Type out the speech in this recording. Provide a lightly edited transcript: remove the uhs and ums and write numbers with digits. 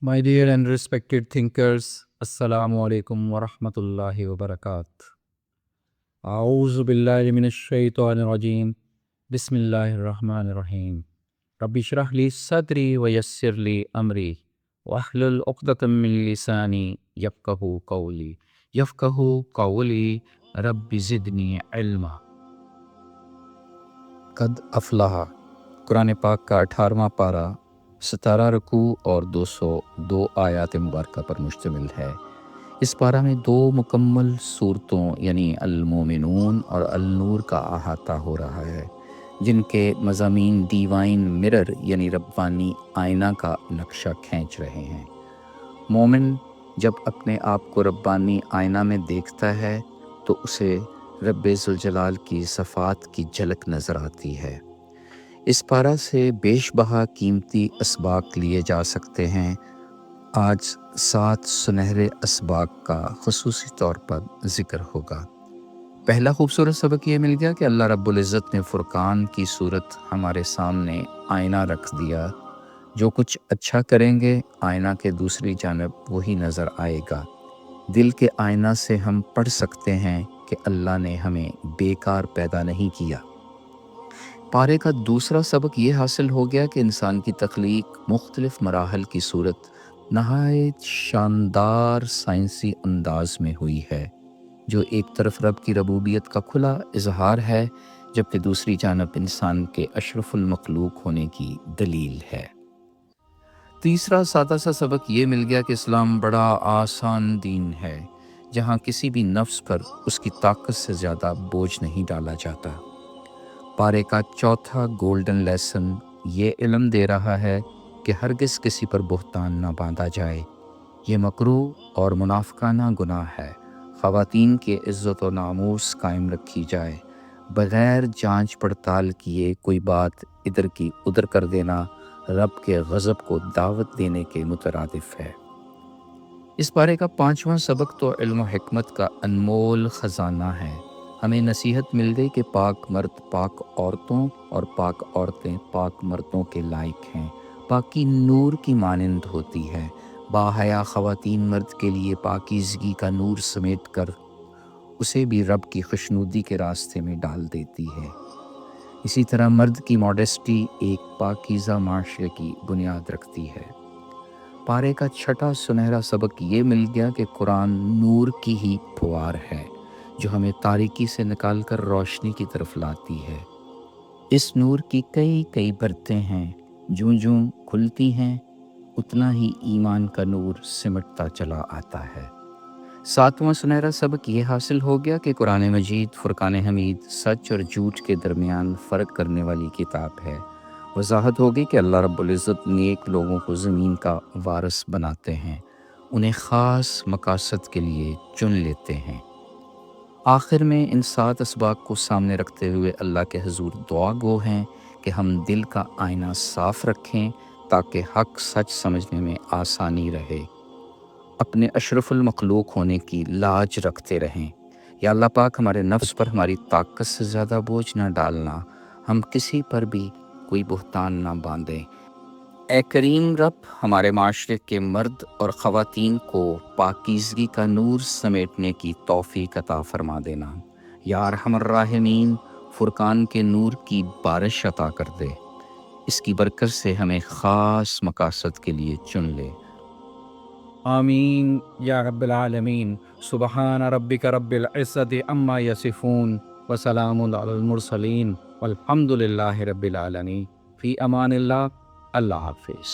My dear and respected thinkers, Assalamu alaikum wa rahmatullahi wa barakatuh. A'udhu billahi minash shaitanir rajeem. Bismillahir rahmanir rahim. Rabbi shrah li sadri wa yassir li amri. Wahlul uqdatam min lisani yafqahu qawli. Yafqahu qawli. Rabbi zidni ilma. قد افلاح قرآن پاک کا 18واں پارہ 17 رکوع اور 202 آیات مبارکہ پر مشتمل ہے۔ اس پارہ میں 2 مکمل صورتوں یعنی المومنون اور النور کا احاطہ ہو رہا ہے، جن کے مضامین ڈیوائن مرر یعنی ربانی آئینہ کا نقشہ کھینچ رہے ہیں۔ مومن جب اپنے آپ کو ربانی آئینہ میں دیکھتا ہے تو اسے رب ذوالجلال کی صفات کی جھلک نظر آتی ہے۔ اس پارہ سے بیش بہا قیمتی اسباق لیے جا سکتے ہیں۔ آج 7 سنہرے اسباق کا خصوصی طور پر ذکر ہوگا۔ پہلا خوبصورت سبق یہ مل گیا کہ اللہ رب العزت نے فرقان کی صورت ہمارے سامنے آئینہ رکھ دیا۔ جو کچھ اچھا کریں گے آئینہ کے دوسری جانب وہی نظر آئے گا۔ دل کے آئینہ سے ہم پڑھ سکتے ہیں کہ اللہ نے ہمیں بیکار پیدا نہیں کیا۔ پارے کا دوسرا سبق یہ حاصل ہو گیا کہ انسان کی تخلیق مختلف مراحل کی صورت نہایت شاندار سائنسی انداز میں ہوئی ہے، جو ایک طرف رب کی ربوبیت کا کھلا اظہار ہے، جبکہ دوسری جانب انسان کے اشرف المخلوق ہونے کی دلیل ہے۔ تیسرا سادہ سا سبق یہ مل گیا کہ اسلام بڑا آسان دین ہے، جہاں کسی بھی نفس پر اس کی طاقت سے زیادہ بوجھ نہیں ڈالا جاتا۔ پارے کا چوتھا گولڈن لیسن یہ علم دے رہا ہے کہ ہرگز کسی پر بہتان نہ باندھا جائے، یہ مکروہ اور منافقانہ گناہ ہے۔ خواتین کی عزت و ناموس قائم رکھی جائے، بغیر جانچ پڑتال کیے کوئی بات ادھر کی ادھر کر دینا رب کے غضب کو دعوت دینے کے مترادف ہے۔ اس پارے کا 5واں سبق تو علم و حکمت کا انمول خزانہ ہے۔ ہمیں نصیحت مل گئی کہ پاک مرد پاک عورتوں اور پاک عورتیں پاک مردوں کے لائق ہیں۔ پاکی نور کی مانند ہوتی ہے۔ باحیا خواتین مرد کے لیے پاکیزگی کا نور سمیٹ کر اسے بھی رب کی خوشنودی کے راستے میں ڈال دیتی ہے۔ اسی طرح مرد کی ماڈسٹی ایک پاکیزہ معاشرے کی بنیاد رکھتی ہے۔ پارے کا 6واں سنہرا سبق یہ مل گیا کہ قرآن نور کی ہی پھوار ہے، جو ہمیں تاریکی سے نکال کر روشنی کی طرف لاتی ہے۔ اس نور کی کئی برتیں ہیں، جوں جوں کھلتی ہیں اتنا ہی ایمان کا نور سمٹتا چلا آتا ہے۔ 7واں سنہرا سبق یہ حاصل ہو گیا کہ قرآن مجید فرقان حمید سچ اور جھوٹ کے درمیان فرق کرنے والی کتاب ہے۔ وضاحت ہوگی کہ اللہ رب العزت نیک لوگوں کو زمین کا وارث بناتے ہیں، انہیں خاص مقاصد کے لیے چن لیتے ہیں۔ آخر میں ان 7 اسباق کو سامنے رکھتے ہوئے اللہ کے حضور دعا گو ہیں کہ ہم دل کا آئینہ صاف رکھیں تاکہ حق سچ سمجھنے میں آسانی رہے، اپنے اشرف المخلوق ہونے کی لاج رکھتے رہیں۔ یا اللہ پاک ہمارے نفس پر ہماری طاقت سے زیادہ بوجھ نہ ڈالنا، ہم کسی پر بھی کوئی بہتان نہ باندھیں۔ اے کریم رب ہمارے معاشرے کے مرد اور خواتین کو پاکیزگی کا نور سمیٹنے کی توفیق عطا فرما دینا۔ یا ارحم الراحمین فرقان کے نور کی بارش عطا کر دے، اس کی برکت سے ہمیں خاص مقاصد کے لیے چن لے۔ آمین یا رب العالمین۔ سبحان ربک رب العزت عما یصفون وسلام علی المرسلین والحمد للہ رب العالمین۔ فی امان اللہ۔ اللہ حافظ۔